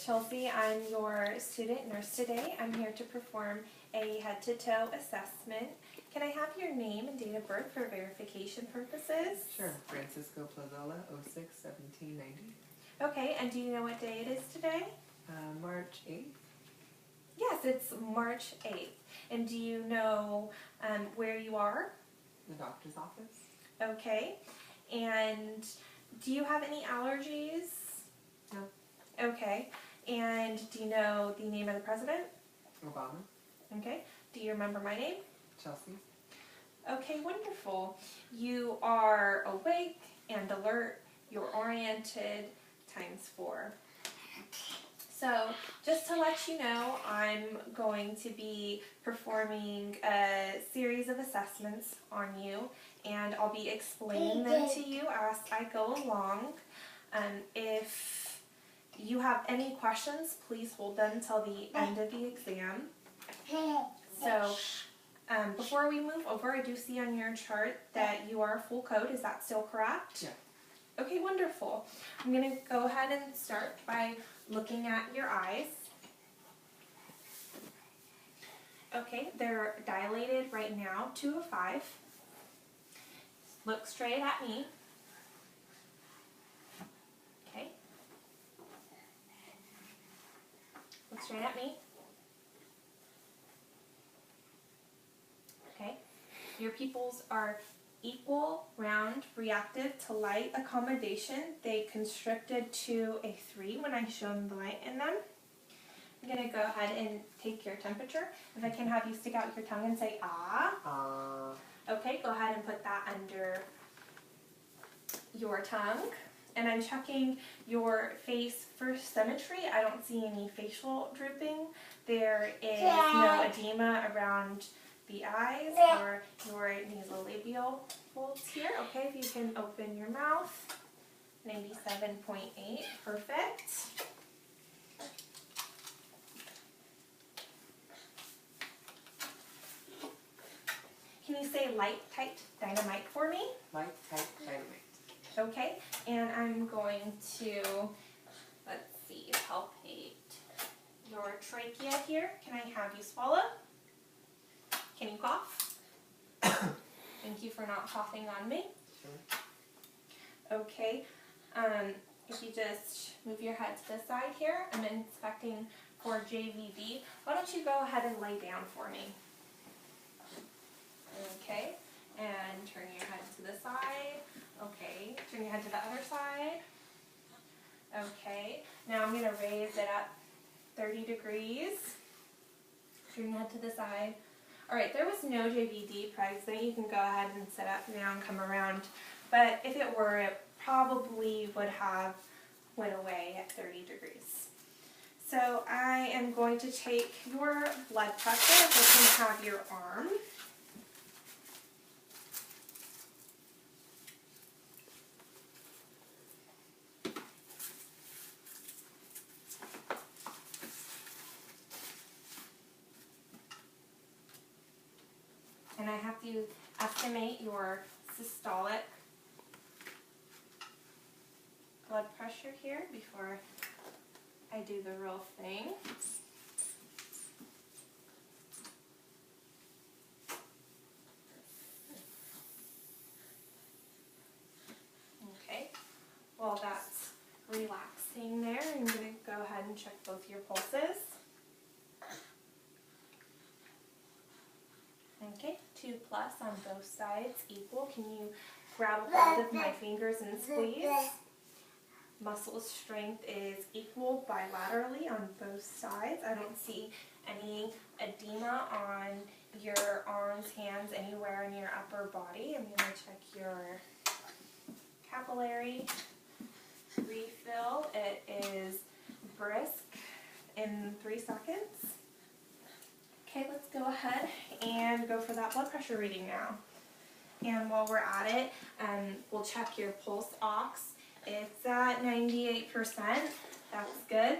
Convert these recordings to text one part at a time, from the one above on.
Chelsea. I'm your student nurse today. I'm here to perform a head-to-toe assessment. Can I have your name and date of birth for verification purposes? Sure. Francisco Plazola, 06-1790. Okay, and do you know what day it is today? March 8th. Yes, it's March 8th. And do you know where you are? The doctor's office. Okay. And do you have any allergies? No. Okay. And do you know the name of the president? Obama. Okay. Do you remember my name? Chelsea. Okay, wonderful. You are awake and alert. You're oriented ×4. So just to let you know, I'm going to be performing a series of assessments on you, and I'll be explaining them to you as I go along. If you have any questions, please hold them until the end of the exam. So before we move over, I do see on your chart that you are full code. Is that still correct? Yeah. Okay, wonderful. I'm going to go ahead and start by looking at your eyes. Okay, they're dilated right now, 2 of 5. Look straight at me. Okay. Look straight at me. Okay. Your pupils are equal, round, reactive to light accommodation. They constricted to a 3 when I shone the light in them. I'm going to go ahead and take your temperature. If I can have you stick out your tongue and say, ah. Okay, go ahead and put that under your tongue. And I'm checking your face for symmetry. I don't see any facial drooping. There is no edema around the eyes or your nasolabial folds here. Okay, if you can open your mouth. 97.8, perfect. Can you say light, tight, dynamite for me? Light, tight, dynamite. Okay, and I'm going to, let's see, palpate your trachea here. Can I have you swallow? Can you cough? Thank you for not coughing on me. Sure. Okay, if you just move your head to the side here, I'm inspecting for JVD. Why don't you go ahead and lay down for me? Okay, and turn your head to the side. Okay, turn your head to the other side. Okay, now I'm going to raise it up 30 degrees. Turn your head to the side. Alright, there was no JVD present. You can go ahead and sit up now and come around. But if it were, it probably would have went away at 30 degrees. So I am going to take your blood pressure. If I can have your arm. And I have to estimate your systolic blood pressure here before I do the real thing. Okay, while that's relaxing there, I'm going to go ahead and check both your pulses. Okay, 2+ on both sides, equal. Can you grab a hold of my fingers and squeeze? Muscle strength is equal bilaterally on both sides. I don't see any edema on your arms, hands, anywhere in your upper body. I'm going to check your capillary refill. It is brisk in 3 seconds. Okay, let's go ahead and go for that blood pressure reading now. And while we're at it, we'll check your pulse ox. It's at 98%. That's good.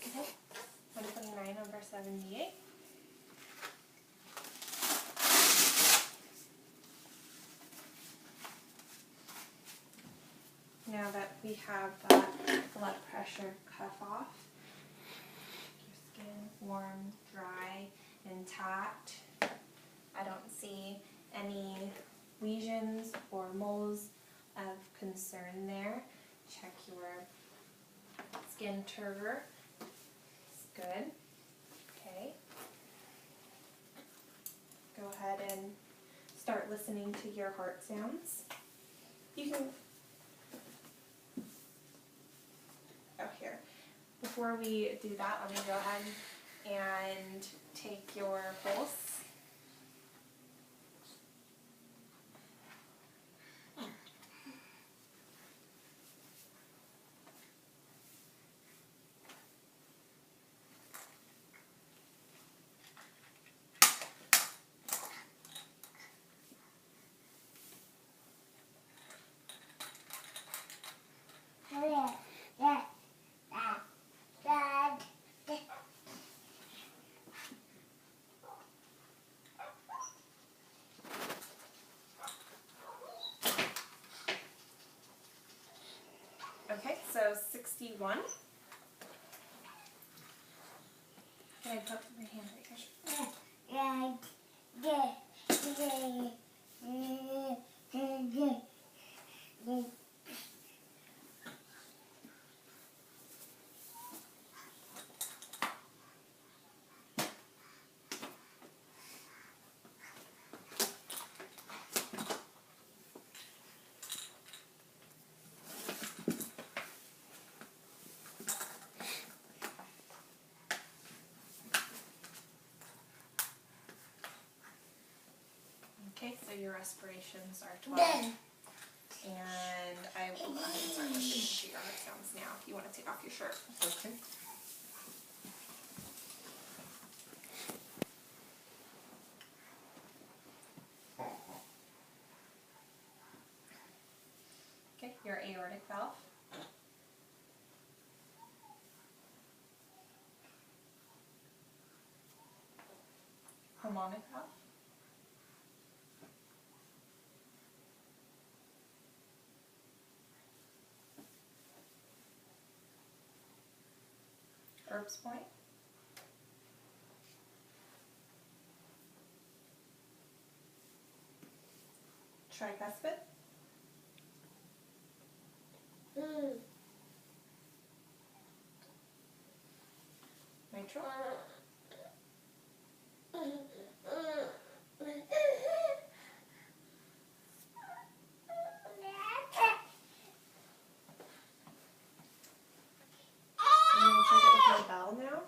Okay, 129 over 78. Now that we have that blood pressure cuff off, your skin warm, dry, intact. I don't see any lesions or moles of concern there. Check your skin turgor. It's good. Okay. Go ahead and start listening to your heart sounds. You can, oh here, before we do that, let me go ahead and take your pulse. Okay, so 61. Can I put my hand right here? Okay, so your respirations are 12. And I will go ahead and start listening to your heart sounds now if you want to take off your shirt. Okay. Okay, your aortic valve. Pulmonic valve. Erb's point. Tricuspid. Mitral. I'm going to check it with my bell now.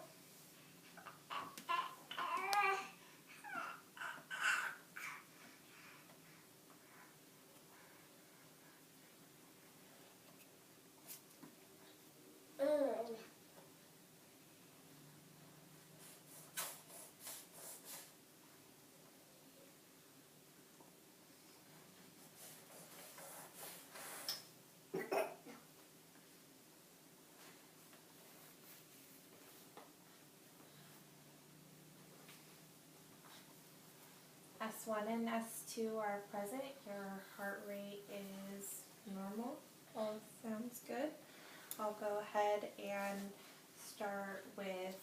S1 and S2 are present. Your heart rate is normal. All sounds good. I'll go ahead and start with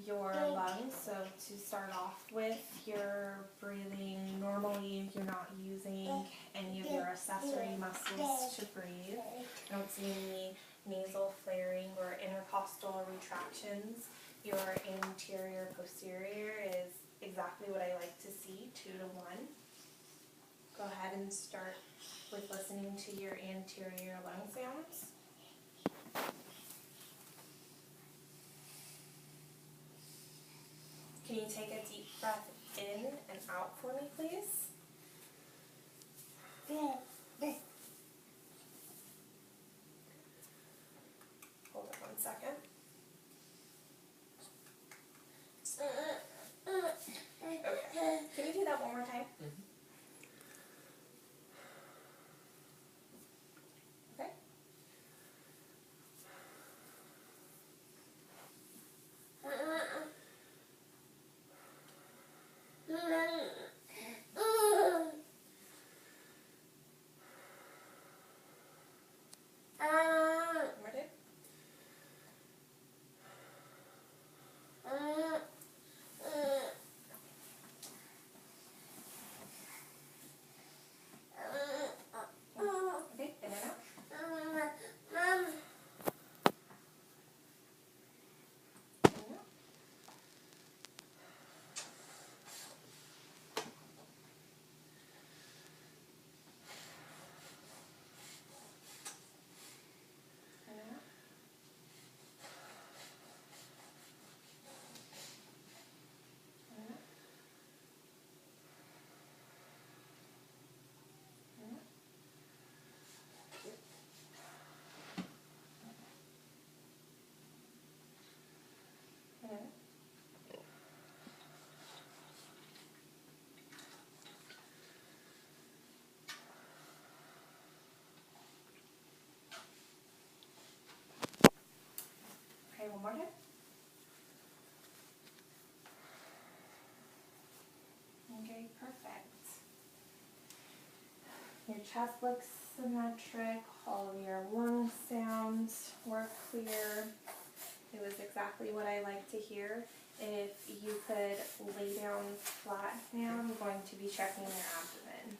your lungs. So to start off with, you're breathing normally. You're not using any of your accessory muscles to breathe. I don't see any nasal flaring or intercostal retractions. Your anterior posterior is exactly what I like to see, 2 to 1. go ahead and start with listening to your anterior lung sounds. Can you take a deep breath in and out for me, please? Hold it 1 second. Okay. Can you do that one more time? Okay. Ready? Okay, in and out. In and out. In and out. In and out. In and out. In and out. Okay, one more time. Okay, perfect. Your chest looks symmetric, all of your lung sounds were clear. It was exactly what I like to hear. If you could lay down flat now, I'm going to be checking your abdomen.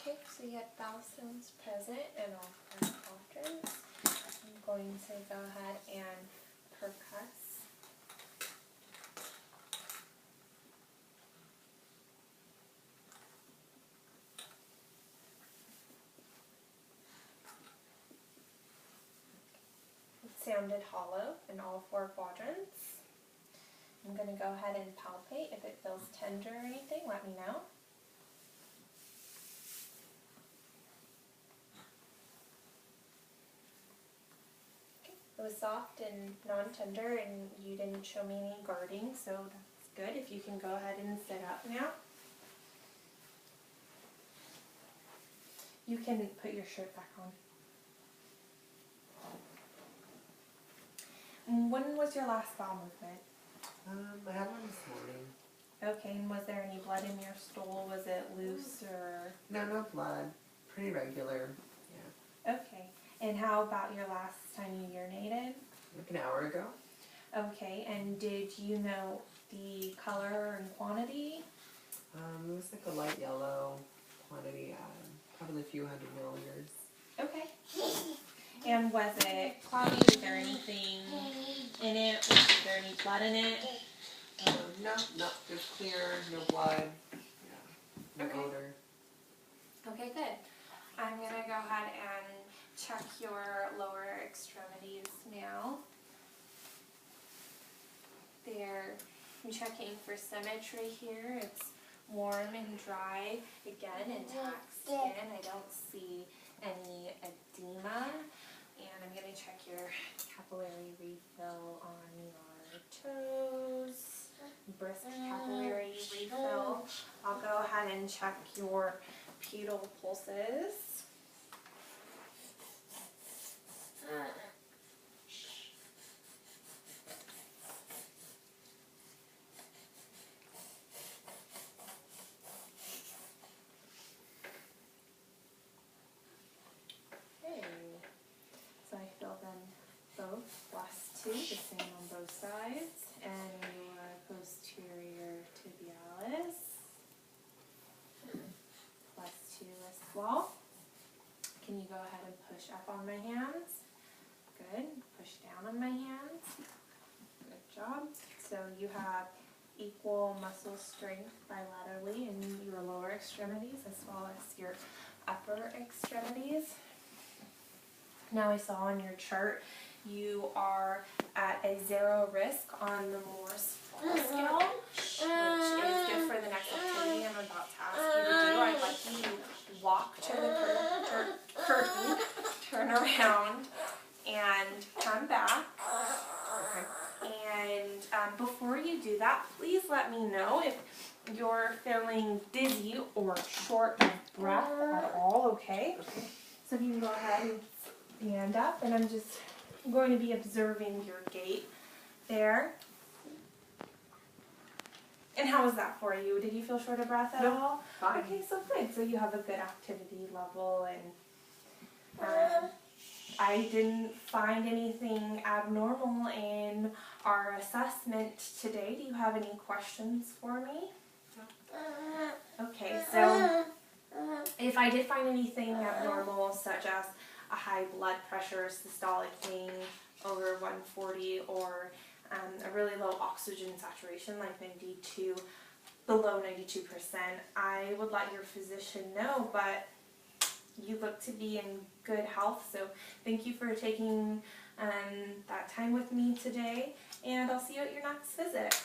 Okay, so you had bowel sounds present in all four quadrants. I'm going to go ahead and percuss. It sounded hollow in all four quadrants. I'm going to go ahead and palpate. If it feels tender or anything, let me know. It was soft and non-tender, and you didn't show me any guarding, so that's good. If you can go ahead and sit up now. You can put your shirt back on. When was your last bowel movement? I had one this morning. Okay, and was there any blood in your stool? Was it loose or? No blood. Pretty regular. Yeah. Okay, and how about your last time you urinated? Like an hour ago. Okay, and did you know the color and quantity? It was like a light yellow quantity, probably a few hundred milliliters. Okay. And was it cloudy? Was there anything in it? Was there any blood in it? No, just clear, no blood, yeah, no Okay. odor. Okay, good. I'm going to go ahead and check your lower extremities now. I'm checking for symmetry here. It's warm and dry. Again, intact skin. I don't see any edema. And I'm going to check your capillary refill on your toes. Brisk capillary refill. I'll go ahead and check your pedal pulses. Okay. So I feel them both +2, the same on both sides, and your posterior tibialis +2 as well. Can you go ahead and push up on my hands? Good. Push down on my hands. Good job. So you have equal muscle strength bilaterally in your lower extremities as well as your upper extremities. Now I saw on your chart you are at a 0 risk on the Morse scale, which is good for the next activity I'm about to ask you to do. I'd like you to walk to the curtain, turn around, and come back. And before you do that, please let me know if you're feeling dizzy or short of breath at all, okay? So you can go ahead and stand up, and I'm just going to be observing your gait there. And how was that for you? Did you feel short of breath at all? Fine. Okay, so good. So you have a good activity level, and I didn't find anything abnormal in our assessment today. Do you have any questions for me? Okay, so if I did find anything abnormal, such as a high blood pressure, systolic pain over 140, or a really low oxygen saturation, like 92, below 92%, I would let your physician know, but you look to be in good health, so thank you for taking that time with me today, and I'll see you at your next visit.